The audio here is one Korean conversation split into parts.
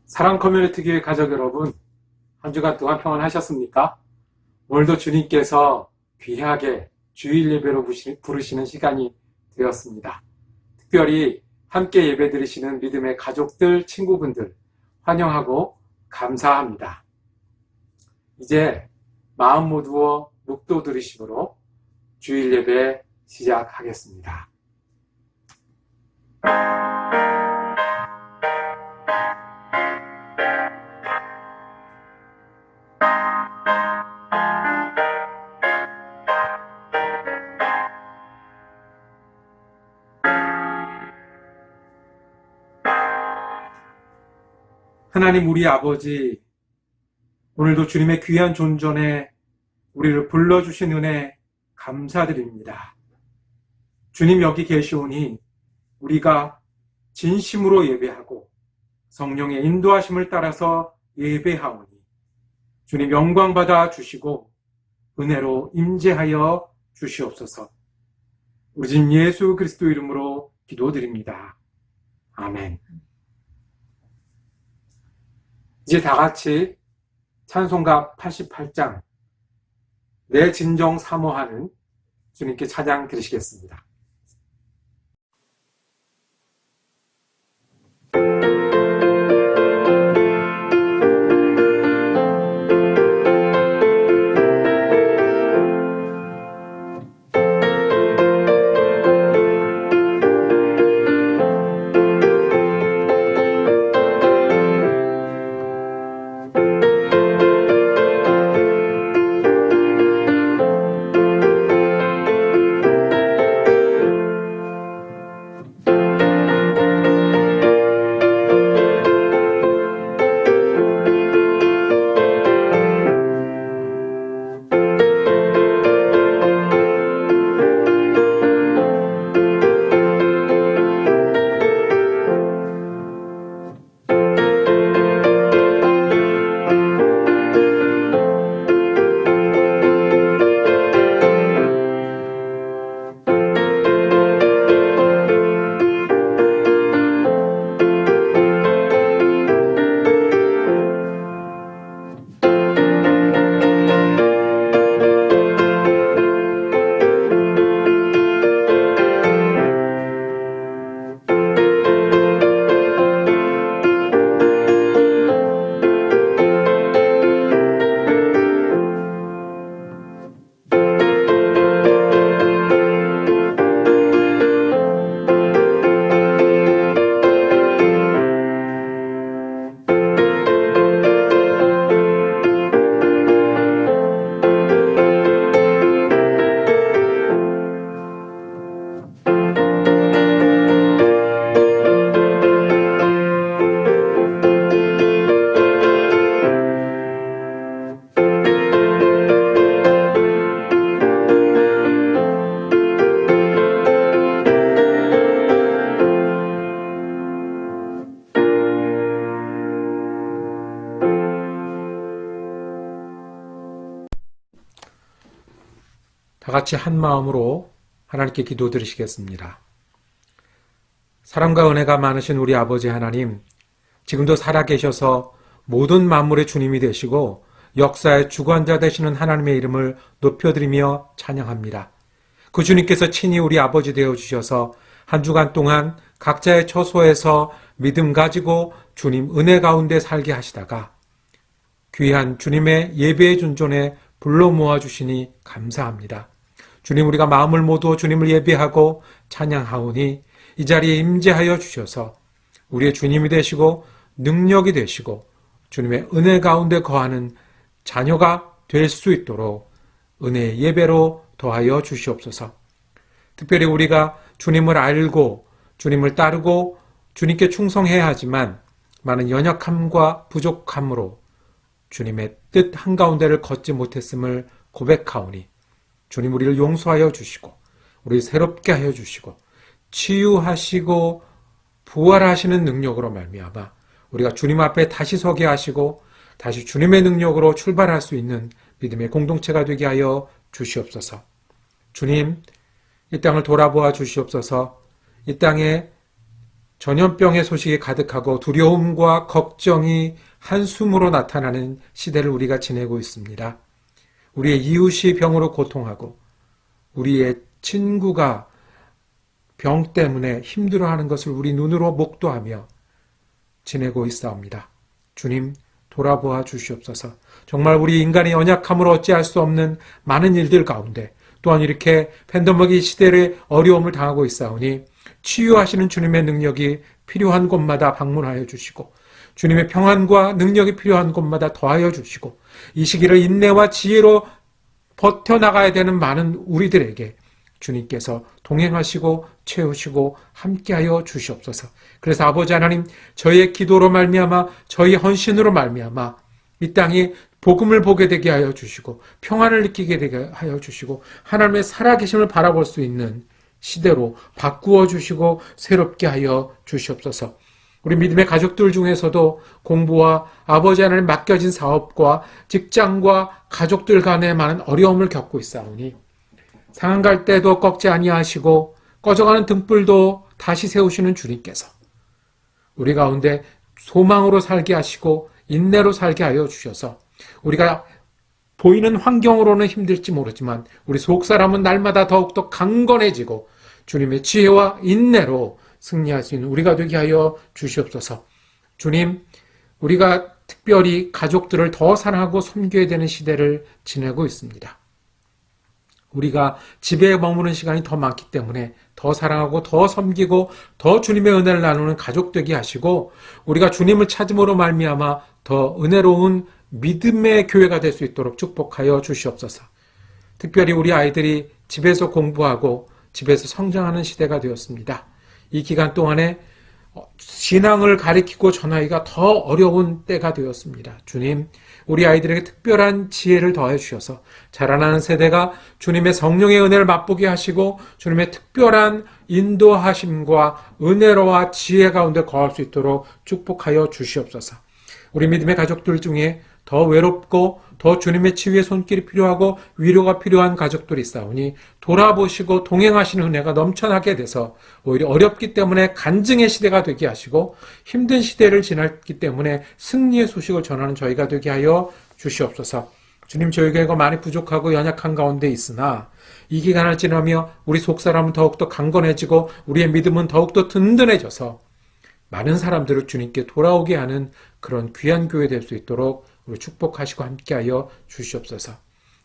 사랑 커뮤니티 교회 가족 여러분, 한 주간 동안 평안하셨습니까? 오늘도 주님께서 귀하게 주일 예배로 부르시는 시간이 되었습니다. 특별히 함께 예배 드리시는 믿음의 가족들, 친구분들 환영하고 감사합니다. 이제 마음 모두어 묵도 들으심으로 주일 예배 시작하겠습니다. 하나님 우리 아버지, 오늘도 주님의 귀한 존전에 우리를 불러주신 은혜 감사드립니다. 주님 여기 계시오니 우리가 진심으로 예배하고 성령의 인도하심을 따라서 예배하오니 주님 영광 받아 주시고 은혜로 임재하여 주시옵소서. 우리 주 예수 그리스도 이름으로 기도드립니다. 아멘. 이제 다 같이 찬송가 88장 내 진정 사모하는 주님께 찬양 드리시겠습니다. 다 같이 한 마음으로 하나님께 기도 드리시겠습니다. 사랑과 은혜가 많으신 우리 아버지 하나님, 지금도 살아계셔서 모든 만물의 주님이 되시고 역사의 주관자 되시는 하나님의 이름을 높여드리며 찬양합니다. 그 주님께서 친히 우리 아버지 되어주셔서 한 주간 동안 각자의 처소에서 믿음 가지고 주님 은혜 가운데 살게 하시다가 귀한 주님의 예배의 존전에 불러 모아주시니 감사합니다. 주님, 우리가 마음을 모두 주님을 예배하고 찬양하오니 이 자리에 임재하여 주셔서 우리의 주님이 되시고 능력이 되시고 주님의 은혜 가운데 거하는 자녀가 될 수 있도록 은혜의 예배로 더하여 주시옵소서. 특별히 우리가 주님을 알고 주님을 따르고 주님께 충성해야 하지만 많은 연약함과 부족함으로 주님의 뜻 한가운데를 걷지 못했음을 고백하오니 주님 우리를 용서하여 주시고 우리 새롭게 하여 주시고 치유하시고 부활하시는 능력으로 말미암아 우리가 주님 앞에 다시 서게 하시고 다시 주님의 능력으로 출발할 수 있는 믿음의 공동체가 되게 하여 주시옵소서. 주님, 이 땅을 돌아보아 주시옵소서. 이 땅에 전염병의 소식이 가득하고 두려움과 걱정이 한숨으로 나타나는 시대를 우리가 지내고 있습니다. 우리의 이웃이 병으로 고통하고 우리의 친구가 병 때문에 힘들어하는 것을 우리 눈으로 목도하며 지내고 있사옵니다. 주님, 돌아보아 주시옵소서. 정말 우리 인간의 연약함을 어찌할 수 없는 많은 일들 가운데 또한 이렇게 팬데믹 시대의 어려움을 당하고 있사오니 치유하시는 주님의 능력이 필요한 곳마다 방문하여 주시고 주님의 평안과 능력이 필요한 곳마다 더하여 주시고 이 시기를 인내와 지혜로 버텨나가야 되는 많은 우리들에게 주님께서 동행하시고 채우시고 함께하여 주시옵소서. 그래서 아버지 하나님, 저희의 기도로 말미암아 저희 헌신으로 말미암아 이 땅이 복음을 보게 되게 하여 주시고 평안을 느끼게 되게 하여 주시고 하나님의 살아계심을 바라볼 수 있는 시대로 바꾸어 주시고 새롭게 하여 주시옵소서. 우리 믿음의 가족들 중에서도 공부와 아버지 하나님 맡겨진 사업과 직장과 가족들 간에 많은 어려움을 겪고 있사오니 상한 갈 때도 꺾지 아니하시고 꺼져가는 등불도 다시 세우시는 주님께서 우리 가운데 소망으로 살게 하시고 인내로 살게 하여 주셔서 우리가 보이는 환경으로는 힘들지 모르지만 우리 속사람은 날마다 더욱더 강건해지고 주님의 지혜와 인내로 승리할 수 있는 우리가 되게 하여 주시옵소서. 주님, 우리가 특별히 가족들을 더 사랑하고 섬겨야 되는 시대를 지내고 있습니다. 우리가 집에 머무는 시간이 더 많기 때문에 더 사랑하고 더 섬기고 더 주님의 은혜를 나누는 가족 되게 하시고 우리가 주님을 찾음으로 말미암아 더 은혜로운 믿음의 교회가 될 수 있도록 축복하여 주시옵소서. 특별히 우리 아이들이 집에서 공부하고 집에서 성장하는 시대가 되었습니다. 이 기간 동안에 신앙을 가리키고 전하기가 더 어려운 때가 되었습니다. 주님, 우리 아이들에게 특별한 지혜를 더해 주셔서 자라나는 세대가 주님의 성령의 은혜를 맛보게 하시고 주님의 특별한 인도하심과 은혜로와 지혜 가운데 거할 수 있도록 축복하여 주시옵소서. 우리 믿음의 가족들 중에 더 외롭고 더 주님의 치유의 손길이 필요하고 위로가 필요한 가족들이 있사오니 돌아보시고 동행하시는 은혜가 넘쳐나게 돼서 오히려 어렵기 때문에 간증의 시대가 되게 하시고 힘든 시대를 지났기 때문에 승리의 소식을 전하는 저희가 되게 하여 주시옵소서. 주님, 저희가 많이 부족하고 연약한 가운데 있으나 이 기간을 지나며 우리 속사람은 더욱더 강건해지고 우리의 믿음은 더욱더 든든해져서 많은 사람들을 주님께 돌아오게 하는 그런 귀한 교회 될 수 있도록 우리 축복하시고 함께하여 주시옵소서.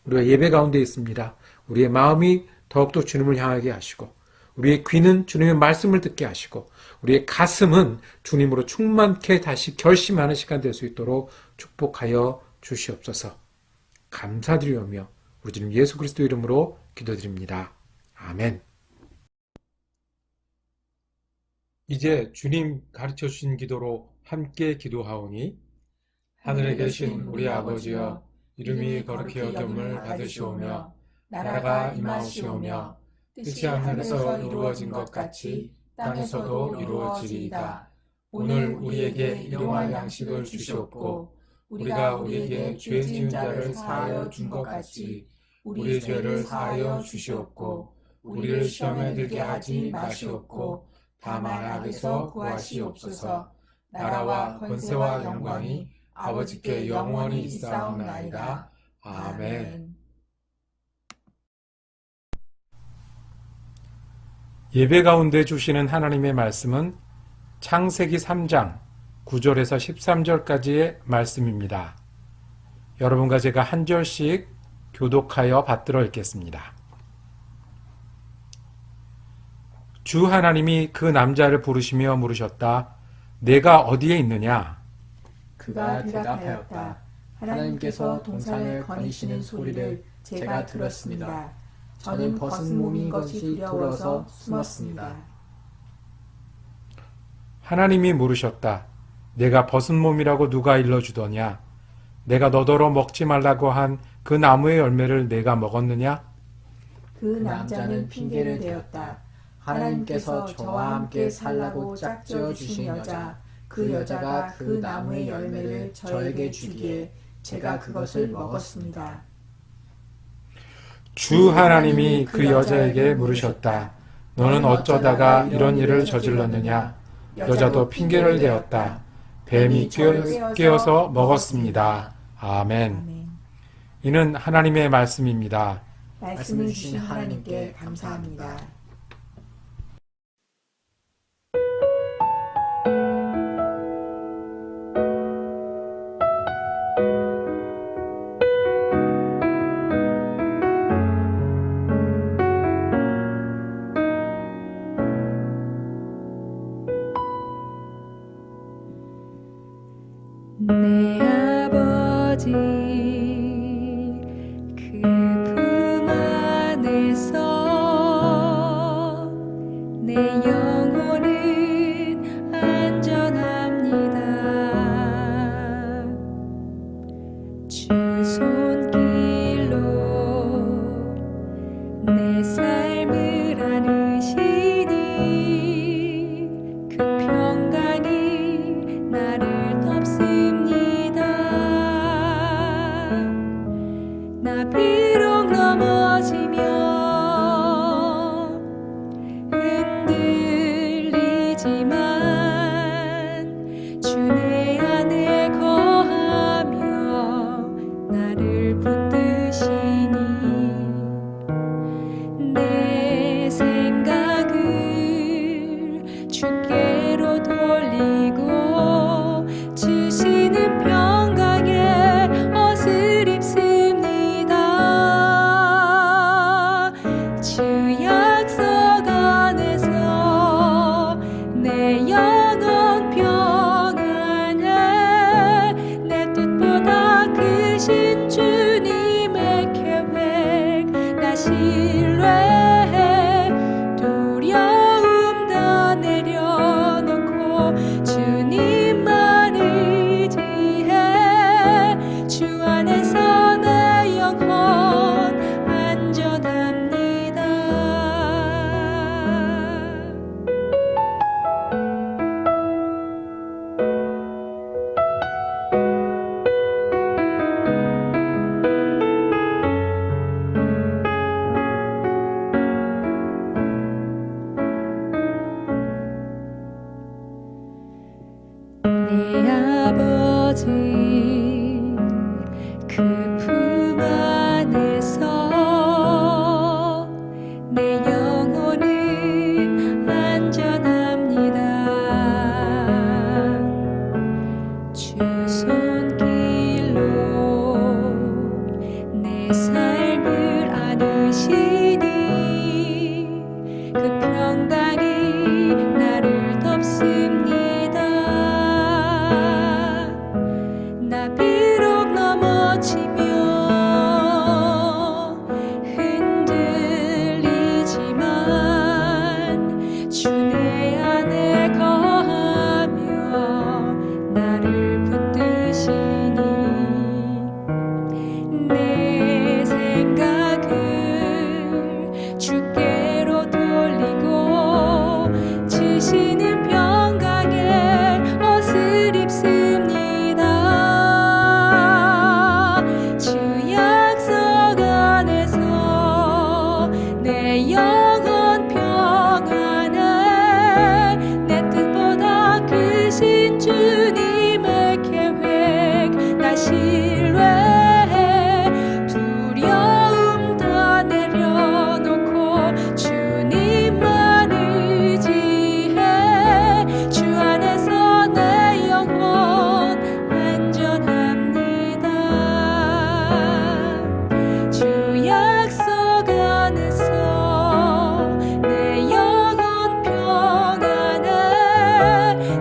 우리가 예배 가운데 있습니다. 우리의 마음이 더욱더 주님을 향하게 하시고 우리의 귀는 주님의 말씀을 듣게 하시고 우리의 가슴은 주님으로 충만케 다시 결심하는 시간 될 수 있도록 축복하여 주시옵소서. 감사드리오며 우리 주님 예수 그리스도 이름으로 기도드립니다. 아멘. 이제 주님 가르쳐 주신 기도로 함께 기도하오니 하늘에 계신 우리 아버지여, 이름이 거룩히 여김을 받으시오며 나라가 임하시오며 뜻이 하늘에서 이루어진 것 같이 땅에서도 이루어지리이다. 오늘 우리에게 일용할 양식을 주시옵고 우리가 우리에게 죄 지은 자를 사하여 준 것 같이 우리의 죄를 사하여 주시옵고 우리를 시험에 들게 하지 마시옵고 다만 악에서 구하시옵소서. 나라와 권세와 영광이 아버지께 영원히 있사옵나이다. 아멘. 예배 가운데 주시는 하나님의 말씀은 창세기 3장 9절에서 13절까지의 말씀입니다. 여러분과 제가 한 절씩 교독하여 받들어 읽겠습니다. 주 하나님이 그 남자를 부르시며 물으셨다. 내가 어디에 있느냐? 그가 대답하였다. 하나님께서 동산을 거니시는 소리를 제가 들었습니다. 저는 벗은 몸인 것이 두려워서 숨었습니다. 하나님이 물으셨다. 내가 벗은 몸이라고 누가 일러주더냐? 내가 너더러 먹지 말라고 한 그 나무의 열매를 내가 먹었느냐? 그 남자는 핑계를 대었다. 하나님께서 저와 함께 살라고 짝지어 주신 여자, 그 여자가 그 나무의 열매를 저에게 주기에 제가 그것을 먹었습니다. 주 하나님이 그 여자에게 물으셨다. 너는 어쩌다가 이런 일을 저질렀느냐? 여자도 핑계를 대었다. 뱀이 깨어서 먹었습니다. 아멘. 아멘. 이는 하나님의 말씀입니다. 말씀을 주신 하나님께 감사합니다. 내 아버지 그 품 안에서 내 영혼은 안전합니다. 주 손길로 내 삶을 안으시니 그 평강이 나를 덮습니다. 나 비록 넘어지며 흔들리지만 주 내 안에 거하며 나를 붙드시니 내 생각을 주께로 돌리고 주시는 평강에 옷을 입습니다. 주 약속 안에서 내 영혼 평안해 내 뜻보다 크신 주님의 계획 나 신뢰해 두려움 다 내려놓고 주님만 의지해 주 안에서 내 영혼 안전합니다. 내 아버지 그 품 안에서 내 영혼은 안전합니다. 주 손길로 내 삶을 안으시니 그 평강이 나를 덮습니다. 나 비록 넘어지며 흔들리지만 주 내 안에 거하며 나를 붙드시니 내 생각을 주께로 돌리고 주시는 평강에 옷을 입습니다. 주 약속 안에서 내 영혼 평안해 내 뜻보다 크신 주님의 계획 나 신뢰해 두려움 다 내려놓고 주님만 의지해 주 안에서 내 영혼 안전합니다. 주 약속 안에서 내 영혼 평안해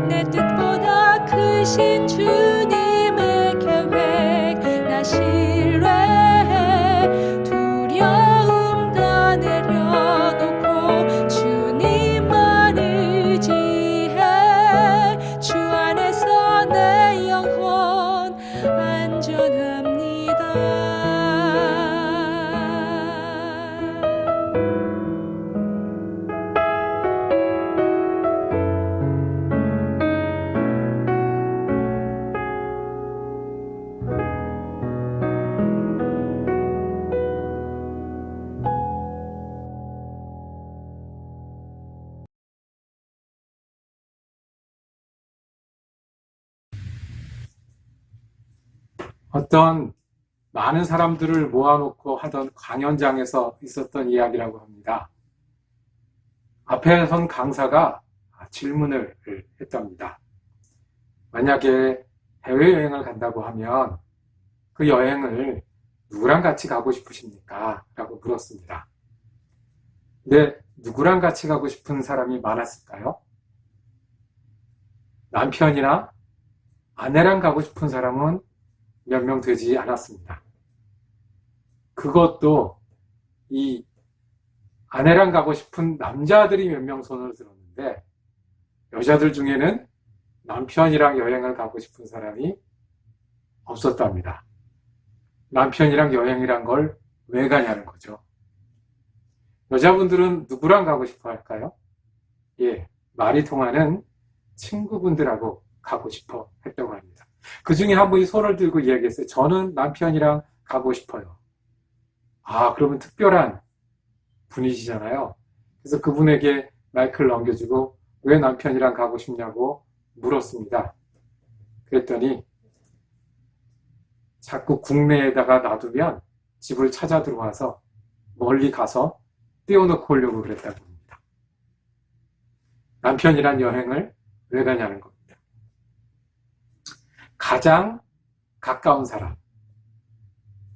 내 뜻보다 크신 주님의 계획 나 신뢰해 두려움 다 내려놓고 주님만 의지해 주 안에서 내 영혼 안전합니다. 어떤 많은 사람들을 모아놓고 하던 강연장에서 있었던 이야기라고 합니다. 앞에 선 강사가 질문을 했답니다. 만약에 해외여행을 간다고 하면 그 여행을 누구랑 같이 가고 싶으십니까? 라고 물었습니다. 근데 누구랑 같이 가고 싶은 사람이 많았을까요? 남편이나 아내랑 가고 싶은 사람은 몇 명 되지 않았습니다. 그것도 이 아내랑 가고 싶은 남자들이 몇 명 손을 들었는데 여자들 중에는 남편이랑 여행을 가고 싶은 사람이 없었답니다. 남편이랑 여행이란 걸 왜 가냐는 거죠. 여자분들은 누구랑 가고 싶어 할까요? 예, 말이 통하는 친구분들하고 가고 싶어 했다고 합니다. 그 중에 한 분이 손을 들고 이야기했어요. 저는 남편이랑 가고 싶어요. 그러면 특별한 분이시잖아요. 그래서 그분에게 마이크를 넘겨주고 왜 남편이랑 가고 싶냐고 물었습니다. 그랬더니 자꾸 국내에다가 놔두면 집을 찾아 들어와서 멀리 가서 띄워놓고 오려고 그랬다고 합니다. 남편이란 여행을 왜 가냐는 겁니다. 가장 가까운 사람,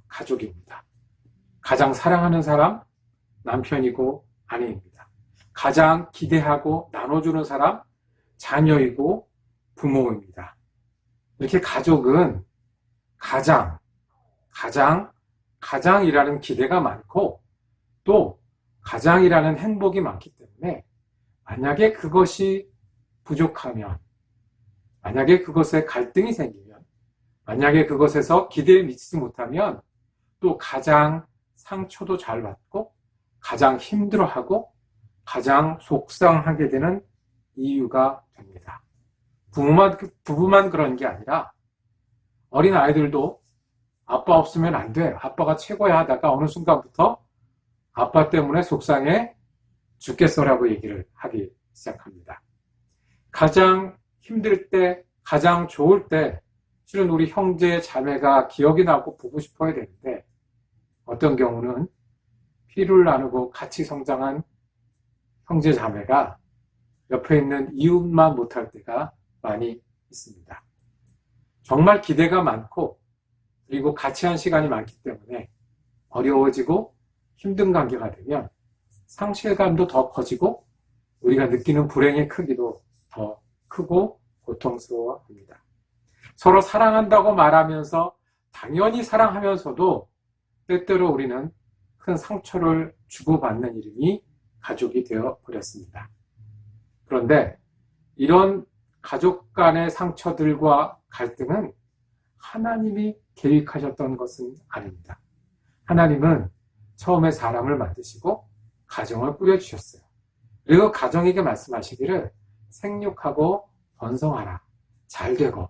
가족입니다. 가장 사랑하는 사람, 남편이고 아내입니다. 가장 기대하고 나눠주는 사람, 자녀이고 부모입니다. 이렇게 가족은 가장이라는 기대가 많고 또 가장이라는 행복이 많기 때문에 만약에 그것이 부족하면, 만약에 그것에 갈등이 생기면, 만약에 그것에서 기대에 미치지 못하면 또 가장 상처도 잘 받고 가장 힘들어하고 가장 속상하게 되는 이유가 됩니다. 부부만 그런 게 아니라 어린 아이들도 아빠 없으면 안 돼, 아빠가 최고야 하다가 어느 순간부터 아빠 때문에 속상해 죽겠어라고 얘기를 하기 시작합니다. 가장 힘들 때, 가장 좋을 때 실은 우리 형제, 자매가 기억이 나고 보고 싶어야 되는데 어떤 경우는 피를 나누고 같이 성장한 형제, 자매가 옆에 있는 이웃만 못할 때가 많이 있습니다. 정말 기대가 많고 그리고 같이 한 시간이 많기 때문에 어려워지고 힘든 관계가 되면 상실감도 더 커지고 우리가 느끼는 불행의 크기도 더 크고 고통스러워합니다. 서로 사랑한다고 말하면서 당연히 사랑하면서도 때때로 우리는 큰 상처를 주고받는 이름이 가족이 되어 버렸습니다. 그런데 이런 가족 간의 상처들과 갈등은 하나님이 계획하셨던 것은 아닙니다. 하나님은 처음에 사람을 만드시고 가정을 꾸려주셨어요. 그리고 가정에게 말씀하시기를 생육하고 번성하라, 잘되고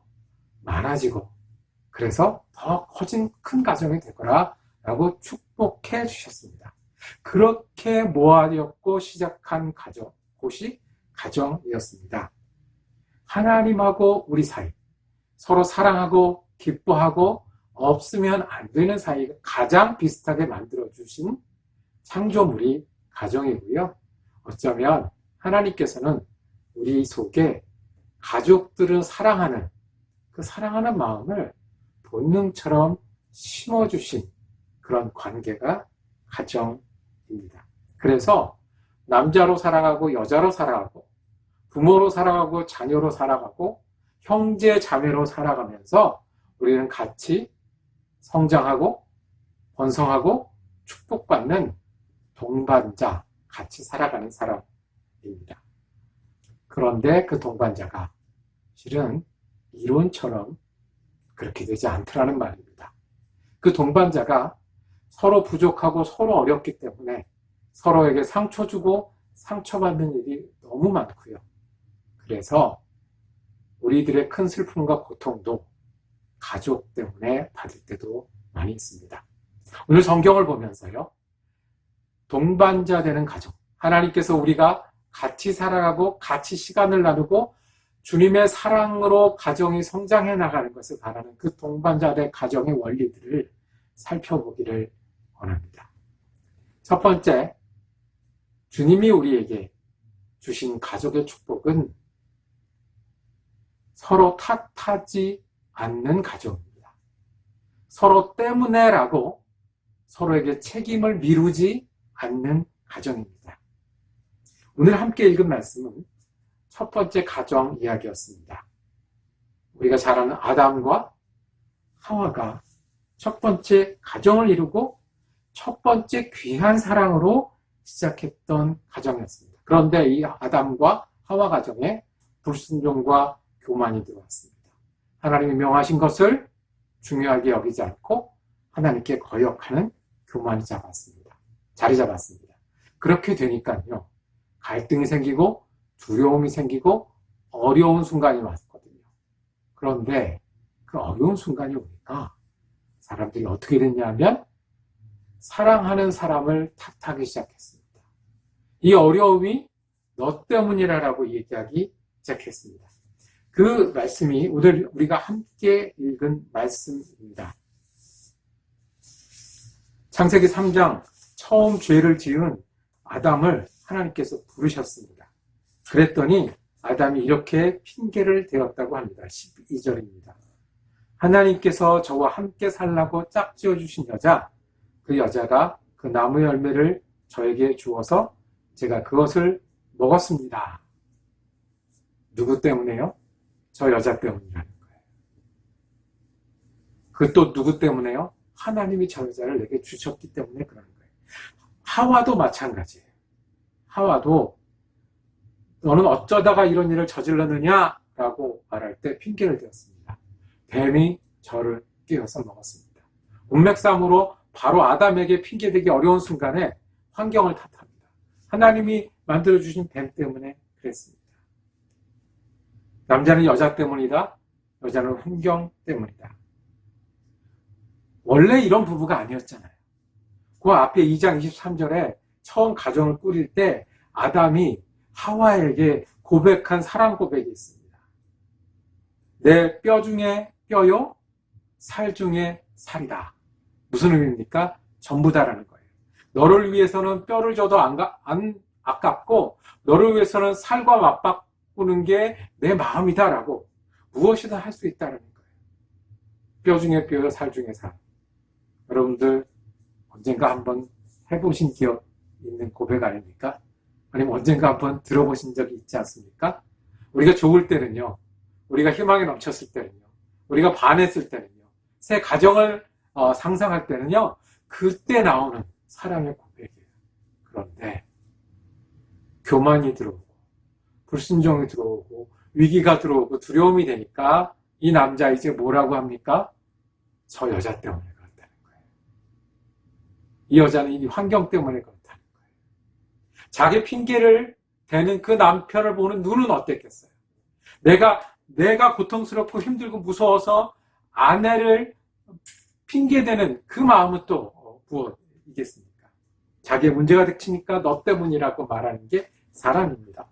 많아지고 그래서 더 커진 큰 가정이 되거라 라고 축복해 주셨습니다. 그렇게 모아였고 시작한 가정, 곳이 가정이었습니다. 하나님하고 우리 사이, 서로 사랑하고 기뻐하고 없으면 안 되는 사이가 가장 비슷하게 만들어주신 창조물이 가정이고요. 어쩌면 하나님께서는 우리 속에 가족들을 사랑하는 그 사랑하는 마음을 본능처럼 심어주신 그런 관계가 가정입니다. 그래서 남자로 살아가고 여자로 살아가고 부모로 살아가고 자녀로 살아가고 형제 자매로 살아가면서 우리는 같이 성장하고 번성하고 축복받는 동반자, 같이 살아가는 사람입니다. 그런데 그 동반자가 실은 이론처럼 그렇게 되지 않더라는 말입니다. 그 동반자가 서로 부족하고 서로 어렵기 때문에 서로에게 상처 주고 상처받는 일이 너무 많고요. 그래서 우리들의 큰 슬픔과 고통도 가족 때문에 받을 때도 많이 있습니다. 오늘 성경을 보면서요, 동반자 되는 가족, 하나님께서 우리가 같이 살아가고 같이 시간을 나누고 주님의 사랑으로 가정이 성장해 나가는 것을 바라는 그 동반자들의 가정의 원리들을 살펴보기를 원합니다. 첫 번째, 주님이 우리에게 주신 가족의 축복은 서로 탓하지 않는 가정입니다. 서로 때문에라고 서로에게 책임을 미루지 않는 가정입니다. 오늘 함께 읽은 말씀은 첫 번째 가정 이야기였습니다. 우리가 잘 아는 아담과 하와가 첫 번째 가정을 이루고 첫 번째 귀한 사랑으로 시작했던 가정이었습니다. 그런데 이 아담과 하와 가정에 불순종과 교만이 들어왔습니다. 하나님이 명하신 것을 중요하게 여기지 않고 하나님께 거역하는 교만이 자리 잡았습니다. 그렇게 되니까요, 갈등이 생기고 두려움이 생기고 어려운 순간이 왔거든요. 그런데 그 어려운 순간이 오니까 사람들이 어떻게 됐냐면 사랑하는 사람을 탓하기 시작했습니다. 이 어려움이 너 때문이라고 얘기하기 시작했습니다. 그 말씀이 오늘 우리가 함께 읽은 말씀입니다. 창세기 3장 처음 죄를 지은 아담을 하나님께서 부르셨습니다. 그랬더니 아담이 이렇게 핑계를 대었다고 합니다. 12절입니다. 하나님께서 저와 함께 살라고 짝지어 주신 여자, 그 여자가 그 나무 열매를 저에게 주어서 제가 그것을 먹었습니다. 누구 때문에요? 저 여자 때문이라는 거예요. 그 또 누구 때문에요? 하나님이 저 여자를 내게 주셨기 때문에 그러는 거예요. 하와도 마찬가지예요. 하와도 너는 어쩌다가 이런 일을 저질렀느냐라고 말할 때 핑계를 대었습니다. 뱀이 저를 깨워서 먹었습니다. 문맥상으로 바로 아담에게 핑계대기 어려운 순간에 환경을 탓합니다. 하나님이 만들어주신 뱀 때문에 그랬습니다. 남자는 여자 때문이다. 여자는 환경 때문이다. 원래 이런 부부가 아니었잖아요. 그 앞에 2장 23절에 처음 가정을 꾸릴 때 아담이 하와에게 고백한 사랑 고백이 있습니다. 내 뼈 중에 뼈요, 살 중에 살이다. 무슨 의미입니까? 전부다라는 거예요. 너를 위해서는 뼈를 줘도 안 아깝고 너를 위해서는 살과 맞바꾸는 게 내 마음이다라고 무엇이든 할 수 있다는 거예요. 뼈 중에 뼈요, 살 중에 살. 여러분들 언젠가 한번 해보신 기억 있는 고백 아닙니까? 아니면 언젠가 한번 들어보신 적이 있지 않습니까? 우리가 좋을 때는요, 우리가 희망이 넘쳤을 때는요, 우리가 반했을 때는요, 새 가정을 상상할 때는요, 그때 나오는 사랑의 고백이에요. 그런데 교만이 들어오고 불순종이 들어오고 위기가 들어오고 두려움이 되니까 이 남자 이제 뭐라고 합니까? 저 여자 때문에 그렇다는 거예요. 이 여자는 이 환경 때문에 그렇다는 거예요. 자기 핑계를 대는 그 남편을 보는 눈은 어땠겠어요? 내가 고통스럽고 힘들고 무서워서 아내를 핑계대는 그 마음은 또 무엇이겠습니까? 자기의 문제가 닥치니까 너 때문이라고 말하는 게 사람입니다.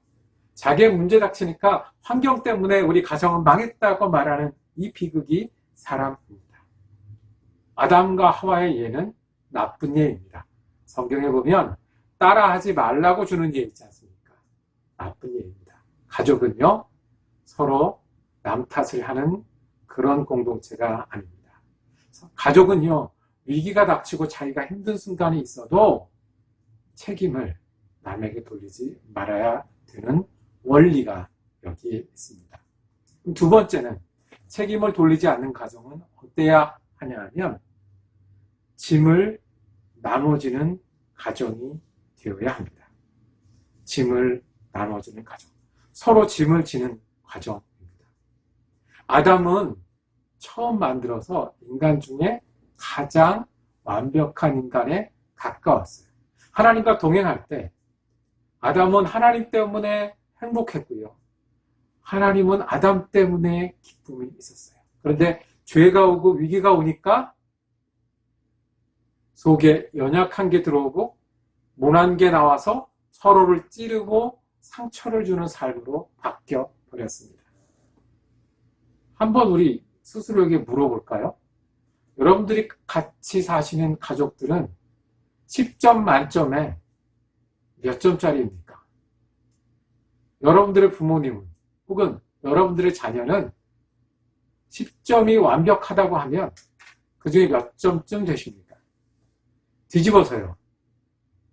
자기의 문제 닥치니까 환경 때문에 우리 가정은 망했다고 말하는 이 비극이 사람입니다. 아담과 하와의 예는 나쁜 예입니다. 성경에 보면 따라하지 말라고 주는 예 있지 않습니까? 나쁜 예입니다. 가족은요, 서로 남 탓을 하는 그런 공동체가 아닙니다. 가족은요, 위기가 닥치고 자기가 힘든 순간이 있어도 책임을 남에게 돌리지 말아야 되는 원리가 여기에 있습니다. 두 번째는 책임을 돌리지 않는 가정은 어때야 하냐 하면 짐을 나눠지는 가정이 되어야 합니다. 짐을 나눠지는 가정. 서로 짐을 지는 과정입니다. 아담은 처음 만들어서 인간 중에 가장 완벽한 인간에 가까웠어요. 하나님과 동행할 때 아담은 하나님 때문에 행복했고요. 하나님은 아담 때문에 기쁨이 있었어요. 그런데 죄가 오고 위기가 오니까 속에 연약한 게 들어오고 모난 게 나와서 서로를 찌르고 상처를 주는 삶으로 바뀌어 버렸습니다. 한번 우리 스스로에게 물어볼까요? 여러분들이 같이 사시는 가족들은 10점 만점에 몇 점짜리입니까? 여러분들의 부모님은 혹은 여러분들의 자녀는 10점이 완벽하다고 하면 그 중에 몇 점쯤 되십니까? 뒤집어서요.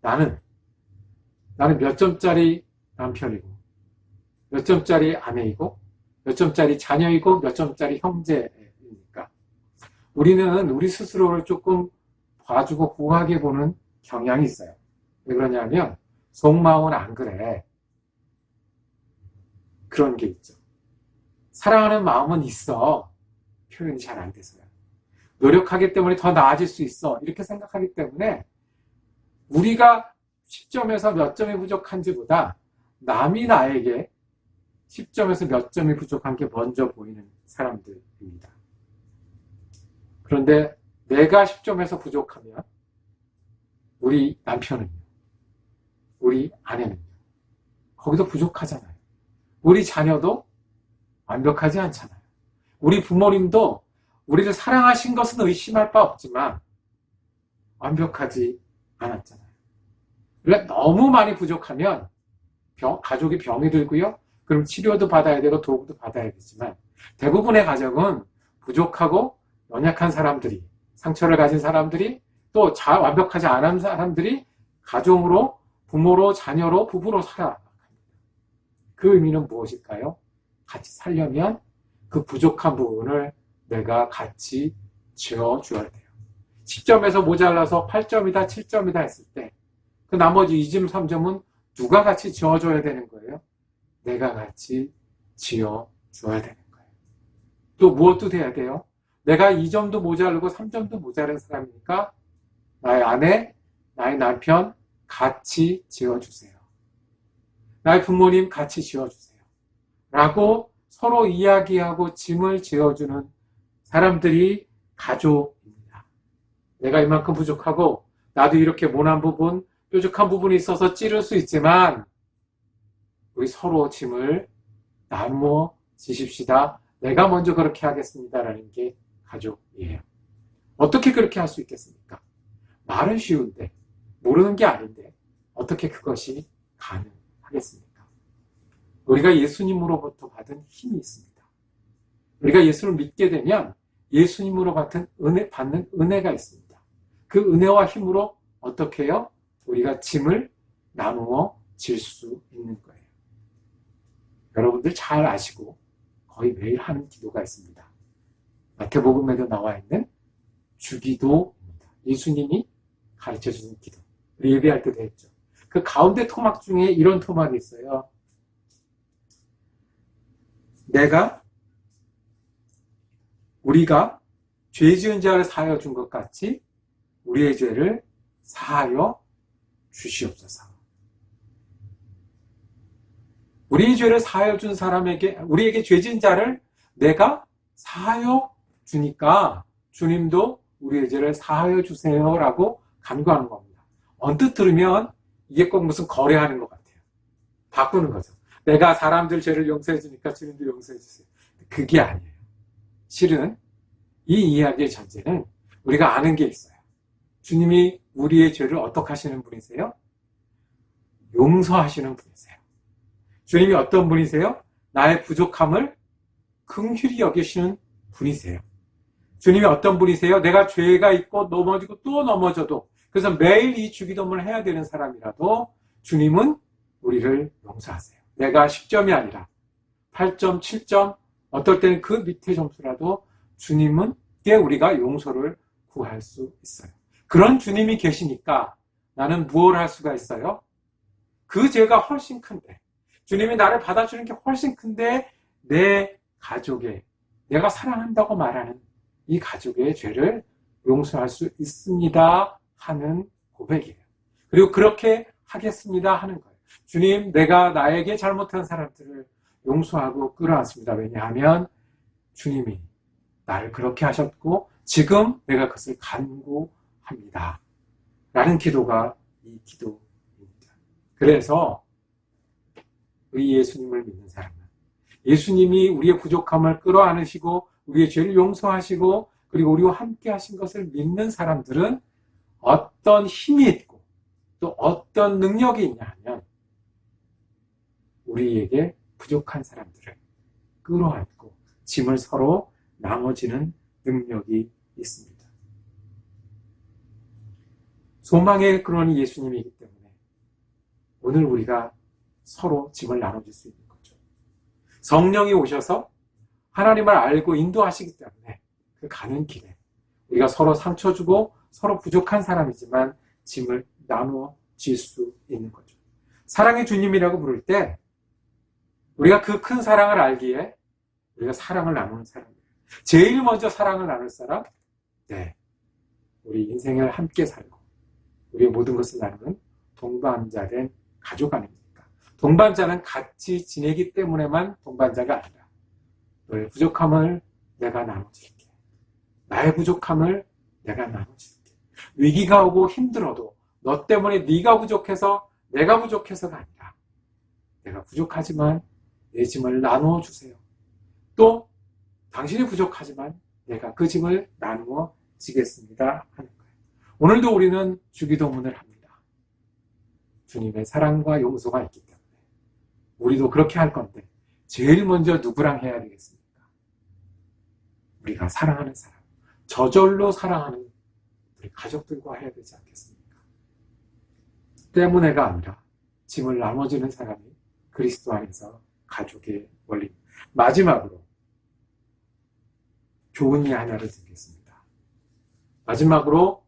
나는 몇 점짜리 남편이고, 몇 점짜리 아내이고, 몇 점짜리 자녀이고, 몇 점짜리 형제입니까? 우리는 우리 스스로를 조금 봐주고 후하게 보는 경향이 있어요. 왜 그러냐면 속마음은 안 그래. 그런 게 있죠. 사랑하는 마음은 있어. 표현이 잘 안 돼서요. 노력하기 때문에 더 나아질 수 있어. 이렇게 생각하기 때문에 우리가 10점에서 몇 점이 부족한지보다 남이 나에게 10점에서 몇 점이 부족한 게 먼저 보이는 사람들입니다. 그런데 내가 10점에서 부족하면 우리 남편은요, 우리 아내는요, 거기도 부족하잖아요. 우리 자녀도 완벽하지 않잖아요. 우리 부모님도 우리를 사랑하신 것은 의심할 바 없지만 완벽하지 않았잖아요. 그러니까 너무 많이 부족하면 가족이 병이 들고요. 그럼 치료도 받아야 되고 도구도 받아야겠지만 대부분의 가정은 부족하고 연약한 사람들이, 상처를 가진 사람들이, 또 완벽하지 않은 사람들이 가정으로, 부모로, 자녀로, 부부로 살아갑니다. 그 의미는 무엇일까요? 같이 살려면 그 부족한 부분을 내가 같이 지어줘야 돼요. 10점에서 모자라서 8점이다, 7점이다 했을 때 그 나머지 2점, 3점은 누가 같이 지어줘야 되는 거예요? 내가 같이 지어줘야 되는 거예요. 또 무엇도 돼야 돼요? 내가 2점도 모자르고 3점도 모자른 사람이니까 나의 아내, 나의 남편 같이 지어주세요. 나의 부모님 같이 지어주세요. 라고 서로 이야기하고 짐을 지어주는 사람들이 가족입니다. 내가 이만큼 부족하고 나도 이렇게 모난 부분, 뾰족한 부분이 있어서 찌를 수 있지만 우리 서로 짐을 나누어 지십시다. 내가 먼저 그렇게 하겠습니다라는 게 가족이에요. 어떻게 그렇게 할 수 있겠습니까? 말은 쉬운데 모르는 게 아닌데 어떻게 그것이 가능하겠습니까? 우리가 예수님으로부터 받은 힘이 있습니다. 우리가 예수를 믿게 되면 예수님으로 받는 은혜가 있습니다. 그 은혜와 힘으로 어떻게 해요? 우리가 짐을 나누어 질 수 있는 거예요. 여러분들 잘 아시고 거의 매일 하는 기도가 있습니다. 마태복음에도 나와 있는 주기도입니다. 예수님이 가르쳐주는 기도. 우리 예배할 때도 했죠. 그 가운데 토막 중에 이런 토막이 있어요. 우리가 죄 지은 자를 사하여 준 것 같이 우리의 죄를 사하여 주시옵소서. 우리의 죄를 사하여 준 사람에게, 우리에게 죄 지은 자를 내가 사하여 주니까 주님도 우리의 죄를 사하여 주세요 라고 간구하는 겁니다. 언뜻 들으면 이게 꼭 무슨 거래하는 것 같아요. 바꾸는 거죠. 내가 사람들 죄를 용서해 주니까 주님도 용서해 주세요. 그게 아니에요. 실은 이 이야기의 전제는 우리가 아는 게 있어요. 주님이 우리의 죄를 어떻게 하시는 분이세요? 용서하시는 분이세요. 주님이 어떤 분이세요? 나의 부족함을 긍휼히 여기시는 분이세요. 주님이 어떤 분이세요? 내가 죄가 있고 넘어지고 또 넘어져도, 그래서 매일 이 주기도문을 해야 되는 사람이라도 주님은 우리를 용서하세요. 내가 10점이 아니라 8점, 7점, 어떨 때는 그 밑에 점수라도 주님은 우리가 용서를 구할 수 있어요. 그런 주님이 계시니까 나는 무엇을 할 수가 있어요? 그 죄가 훨씬 큰데, 주님이 나를 받아주는 게 훨씬 큰데 내 가족의, 내가 사랑한다고 말하는 이 가족의 죄를 용서할 수 있습니다 하는 고백이에요. 그리고 그렇게 하겠습니다 하는 거예요. 주님, 내가 나에게 잘못한 사람들을 용서하고 끌어안습니다. 왜냐하면 주님이 나를 그렇게 하셨고 지금 내가 그것을 간구합니다 라는 기도가 이 기도입니다. 그래서 우리 예수님을 믿는 사람은 예수님이 우리의 부족함을 끌어안으시고 우리의 죄를 용서하시고 그리고 우리와 함께 하신 것을 믿는 사람들은 어떤 힘이 있고 또 어떤 능력이 있냐 하면 우리에게 부족한 사람들을 끌어안고 짐을 서로 나눠지는 능력이 있습니다. 소망의 근원이 예수님이기 때문에 오늘 우리가 서로 짐을 나눠줄 수 있는 거죠. 성령이 오셔서 하나님을 알고 인도하시기 때문에 그 가는 길에 우리가 서로 상처 주고 서로 부족한 사람이지만 짐을 나눠질 수 있는 거죠. 사랑의 주님이라고 부를 때 우리가 그 큰 사랑을 알기에 우리가 사랑을 나누는 사람이에요. 제일 먼저 사랑을 나눌 사람? 네. 우리 인생을 함께 살고 우리의 모든 것을 나누는 동반자된 가족 아닙니까? 동반자는 같이 지내기 때문에만 동반자가 아니라 너의 부족함을 내가 나눠줄게. 나의 부족함을 내가 나눠줄게. 위기가 오고 힘들어도 너 때문에 네가 부족해서 내가 부족해서가 아니라 내가 부족하지만 내 짐을 나누어 주세요. 또 당신이 부족하지만 내가 그 짐을 나누어 지겠습니다 하는 거예요. 오늘도 우리는 주기도문을 합니다. 주님의 사랑과 용서가 있기 때문에 우리도 그렇게 할 건데 제일 먼저 누구랑 해야 되겠습니까? 우리가 사랑하는 사람, 저절로 사랑하는 우리 가족들과 해야 되지 않겠습니까? 때문에가 아니라 짐을 나눠주는 사람이 그리스도 안에서 가족의 원리. 마지막으로 좋은 예 하나를 드리겠습니다. 마지막으로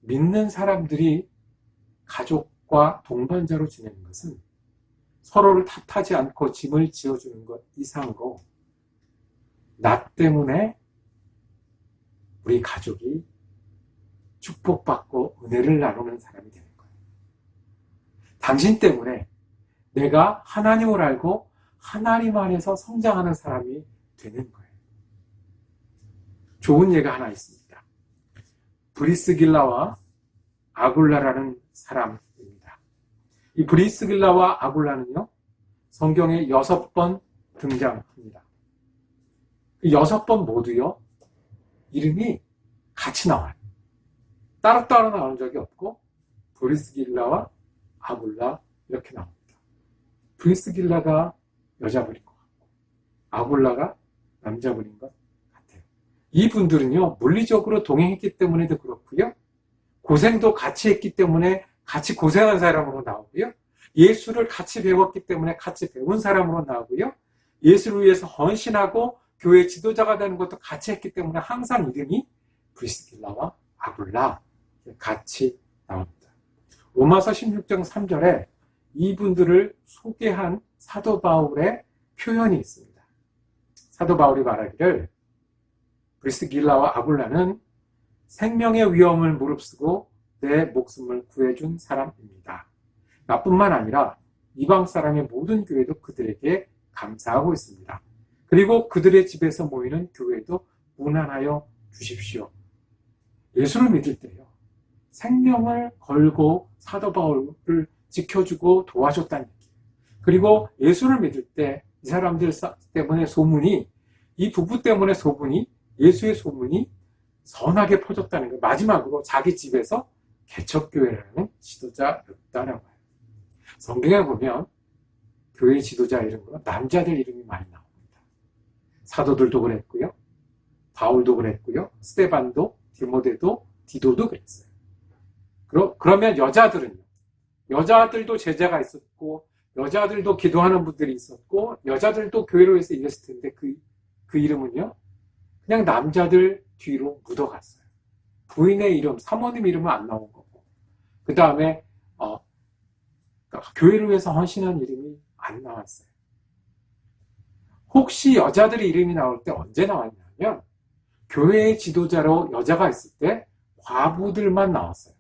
믿는 사람들이 가족과 동반자로 지내는 것은 서로를 탓하지 않고 짐을 지어주는 것 이상으로 나 때문에 우리 가족이 축복받고 은혜를 나누는 사람이 되는 거예요. 당신 때문에 내가 하나님을 알고 하나님 안에서 성장하는 사람이 되는 거예요. 좋은 예가 하나 있습니다. 브리스길라와 아굴라라는 사람입니다. 이 브리스길라와 아굴라는요, 성경에 6번 등장합니다. 그 6번 모두요, 이름이 같이 나와요. 따로따로 나오는 적이 없고, 브리스길라와 아굴라 이렇게 나옵니다. 브리스길라가 여자분인 것 같고, 아굴라가 남자분인 것 같아요. 이분들은요, 물리적으로 동행했기 때문에도 그렇고요, 고생도 같이 했기 때문에 같이 고생한 사람으로 나오고요, 예수를 같이 배웠기 때문에 같이 배운 사람으로 나오고요, 예수를 위해서 헌신하고 교회 지도자가 되는 것도 같이 했기 때문에 항상 이름이 브리스길라와 아굴라 같이 나옵니다. 로마서 16장 3절에 이분들을 소개한 사도 바울의 표현이 있습니다. 사도 바울이 말하기를 브리스길라와 아굴라는 생명의 위험을 무릅쓰고 내 목숨을 구해준 사람입니다. 나뿐만 아니라 이방 사람의 모든 교회도 그들에게 감사하고 있습니다. 그리고 그들의 집에서 모이는 교회도 문안하여 주십시오. 예수를 믿을 때요, 생명을 걸고 사도 바울을 지켜주고 도와줬다는 얘기예요. 그리고 예수를 믿을 때 이 사람들 때문에 소문이, 이 부부 때문에 소문이, 예수의 소문이 선하게 퍼졌다는 거예요. 마지막으로 자기 집에서 개척교회라는 지도자였다라고 해요. 성경에 보면 교회 지도자 이름으로 남자들 이름이 많이 나옵니다. 사도들도 그랬고요, 바울도 그랬고요, 스데반도, 디모데도, 디도도 그랬어요. 그러면 여자들은요? 여자들도 제자가 있었고, 여자들도 기도하는 분들이 있었고, 여자들도 교회로 해서 일했을 텐데 그 이름은요, 그냥 남자들 뒤로 묻어갔어요. 부인의 이름, 사모님 이름은 안 나온 거고, 그 다음에 교회를 위해서 헌신한 이름이 안 나왔어요. 혹시 여자들의 이름이 나올 때 언제 나왔냐면, 교회의 지도자로 여자가 있을 때 과부들만 나왔어요.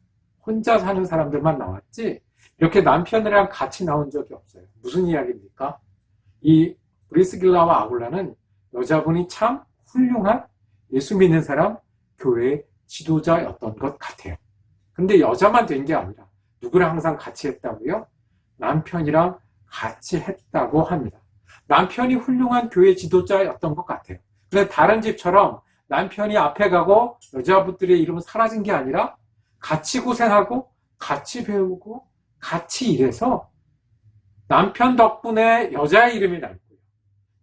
혼자 사는 사람들만 나왔지, 이렇게 남편이랑 같이 나온 적이 없어요. 무슨 이야기입니까? 이 브리스길라와 아굴라는 여자분이 참 훌륭한 예수 믿는 사람, 교회의 지도자였던 것 같아요. 근데 여자만 된 게 아니라 누구랑 항상 같이 했다고요? 남편이랑 같이 했다고 합니다. 남편이 훌륭한 교회 지도자였던 것 같아요. 그런데 다른 집처럼 남편이 앞에 가고 여자분들의 이름은 사라진 게 아니라 같이 고생하고 같이 배우고 같이 일해서 남편 덕분에 여자의 이름이 남고요.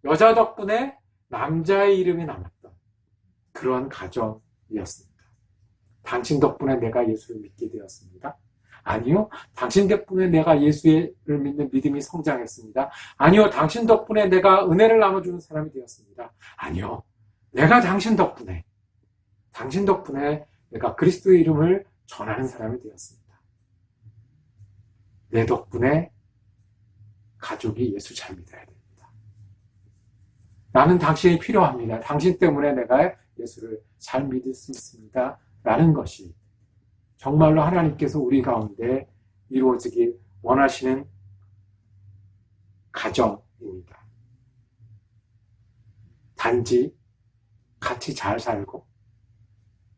여자 덕분에 남자의 이름이 남았던 그런 가정이었습니다. 당신 덕분에 내가 예수를 믿게 되었습니다. 아니요. 당신 덕분에 내가 예수를 믿는 믿음이 성장했습니다. 아니요. 당신 덕분에 내가 은혜를 나눠주는 사람이 되었습니다. 아니요. 내가 당신 덕분에 내가 그리스도의 이름을 전하는 사람이 되었습니다. 내 덕분에 가족이 예수 잘 믿어야 됩니다. 나는 당신이 필요합니다. 당신 때문에 내가 예수를 잘 믿을 수 있습니다. 라는 것이 정말로 하나님께서 우리 가운데 이루어지길 원하시는 가정입니다. 단지 같이 잘 살고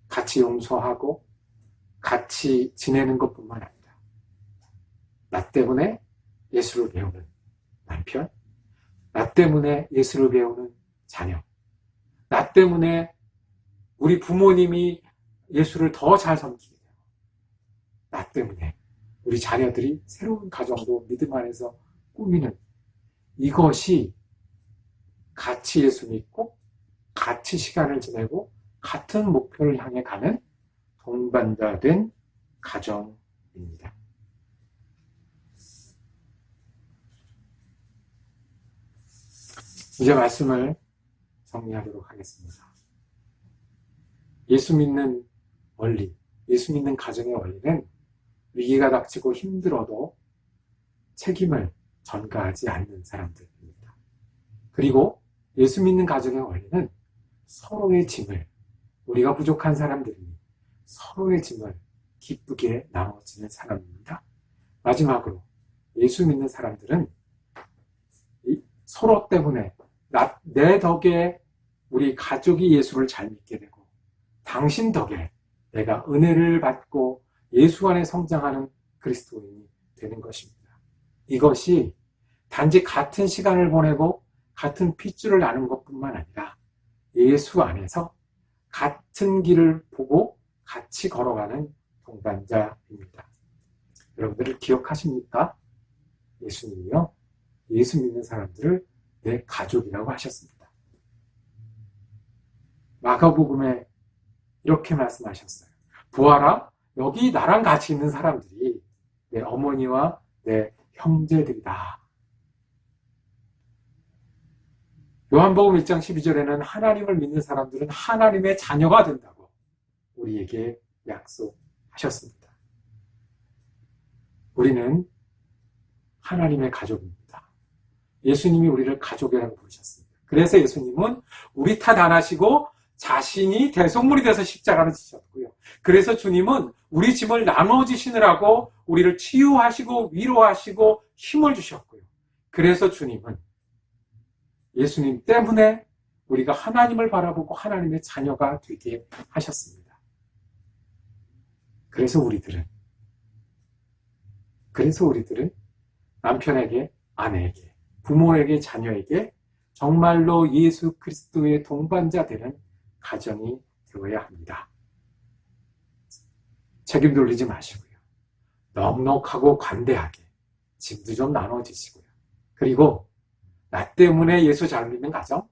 같이 용서하고 같이 지내는 것뿐만 아니라 나 때문에 예수를 배우는 남편, 나 때문에 예수를 배우는 자녀, 나 때문에 우리 부모님이 예수를 더 잘 섬기게 되고 나 때문에 우리 자녀들이 새로운 가정도 믿음 안에서 꾸미는 이것이 같이 예수 믿고 같이 시간을 지내고 같은 목표를 향해 가는 동반자된 가정입니다. 이제 말씀을 정리하도록 하겠습니다. 예수 믿는 원리, 예수 믿는 가정의 원리는 위기가 닥치고 힘들어도 책임을 전가하지 않는 사람들입니다. 그리고 예수 믿는 가정의 원리는 서로의 짐을, 우리가 부족한 사람들이니 서로의 짐을 기쁘게 나눠지는 사람입니다. 마지막으로 예수 믿는 사람들은 서로 때문에 내 덕에 우리 가족이 예수를 잘 믿게 되고 당신 덕에 내가 은혜를 받고 예수 안에 성장하는 그리스도인이 되는 것입니다. 이것이 단지 같은 시간을 보내고 같은 핏줄을 나눈 것뿐만 아니라 예수 안에서 같은 길을 보고 같이 걸어가는 동반자입니다. 여러분들 기억하십니까? 예수님이요, 예수 믿는 사람들을 내 가족이라고 하셨습니다. 마가복음에 이렇게 말씀하셨어요. 보아라, 여기 나랑 같이 있는 사람들이 내 어머니와 내 형제들이다. 요한복음 1장 12절에는 하나님을 믿는 사람들은 하나님의 자녀가 된다고 우리에게 약속하셨습니다. 우리는 하나님의 가족입니다. 예수님이 우리를 가족이라고 부르셨습니다. 그래서 예수님은 우리 탓 안 하시고 자신이 대속물이 돼서 십자가를 지셨고요. 그래서 주님은 우리 짐을 나눠지시느라고 우리를 치유하시고 위로하시고 힘을 주셨고요. 그래서 주님은 예수님 때문에 우리가 하나님을 바라보고 하나님의 자녀가 되게 하셨습니다. 그래서 우리들은 남편에게, 아내에게, 부모에게, 자녀에게 정말로 예수 그리스도의 동반자 되는 가정이 되어야 합니다. 책임 돌리지 마시고요. 넉넉하고 관대하게 짐도 좀 나눠주시고요. 그리고 나 때문에 예수 잘 믿는 가정,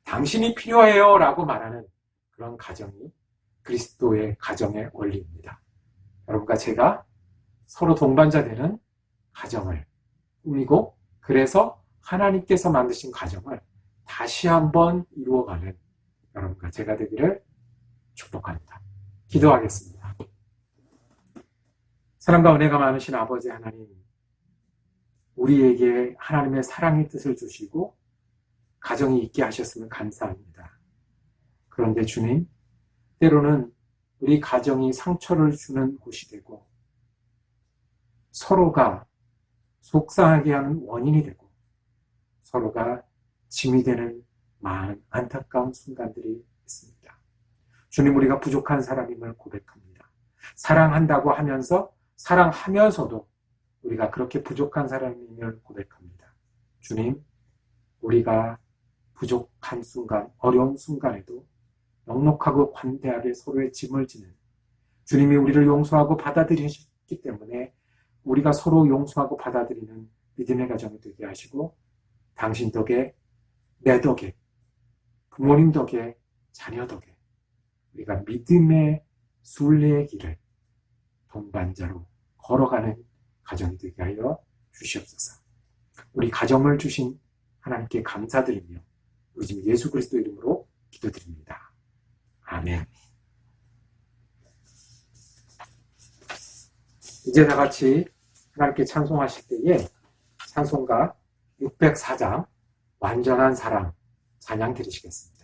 당신이 필요해요 라고 말하는 그런 가정이 그리스도의 가정의 원리입니다. 여러분과 제가 서로 동반자 되는 가정을 꾸미고 그래서 하나님께서 만드신 가정을 다시 한번 이루어가는 여러분과 제가 되기를 축복합니다. 기도하겠습니다. 사랑과 은혜가 많으신 아버지 하나님, 우리에게 하나님의 사랑의 뜻을 주시고 가정이 있게 하셨으면 감사합니다. 그런데 주님, 때로는 우리 가정이 상처를 주는 곳이 되고 서로가 속상하게 하는 원인이 되고 서로가 짐이 되는 많은 안타까운 순간들이 있습니다. 주님, 우리가 부족한 사람임을 고백합니다. 사랑한다고 하면서 사랑하면서도 우리가 그렇게 부족한 사람임을 고백합니다. 주님, 우리가 부족한 순간, 어려운 순간에도 넉넉하고 관대하게 서로의 짐을 지는 주님이 우리를 용서하고 받아들이셨기 때문에 우리가 서로 용서하고 받아들이는 믿음의 가정이 되게 하시고 당신 덕에, 내 덕에, 부모님 덕에, 자녀 덕에 우리가 믿음의 순례의 길을 동반자로 걸어가는 가정이 되게 하여 주시옵소서. 우리 가정을 주신 하나님께 감사드리며 우리 주 예수 그리스도 이름으로 기도드립니다. 아멘. 이제 다 같이 하나님께 찬송하실 때에 찬송가 604장 완전한 사랑 찬양 드리시겠습니다.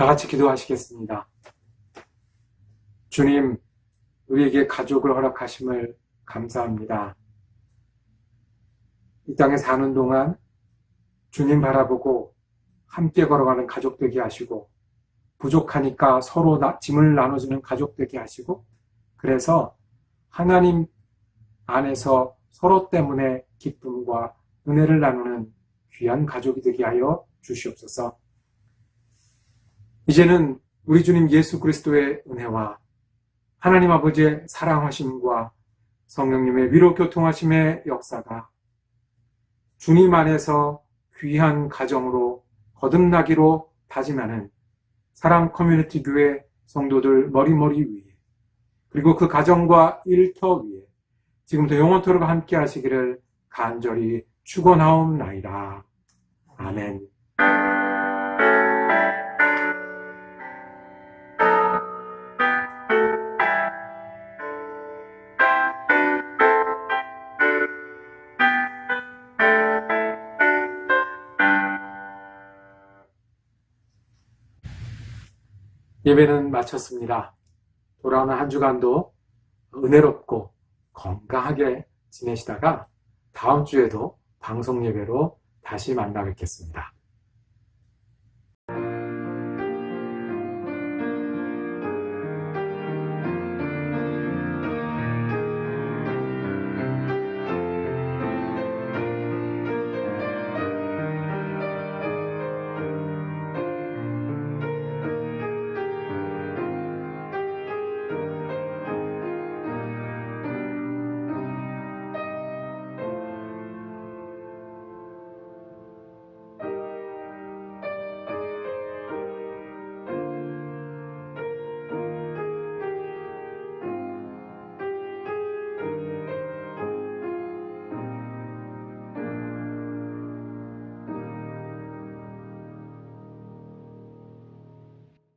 다 같이 기도하시겠습니다. 주님, 우리에게 가족을 허락하심을 감사합니다. 이 땅에 사는 동안 주님 바라보고 함께 걸어가는 가족 되게 하시고 부족하니까 서로 짐을 나눠주는 가족 되게 하시고 그래서 하나님 안에서 서로 때문에 기쁨과 은혜를 나누는 귀한 가족이 되게 하여 주시옵소서. 이제는 우리 주님 예수 그리스도의 은혜와 하나님 아버지의 사랑하심과 성령님의 위로 교통하심의 역사가 주님 안에서 귀한 가정으로 거듭나기로 다짐하는 사랑 커뮤니티 교회 성도들 머리머리 위에 그리고 그 가정과 일터 위에 지금부터 영원토록 함께 하시기를 간절히 축원하옵나이다. 아멘. 예배는 마쳤습니다. 돌아오는 한 주간도 은혜롭고 건강하게 지내시다가 다음 주에도 방송 예배로 다시 만나 뵙겠습니다.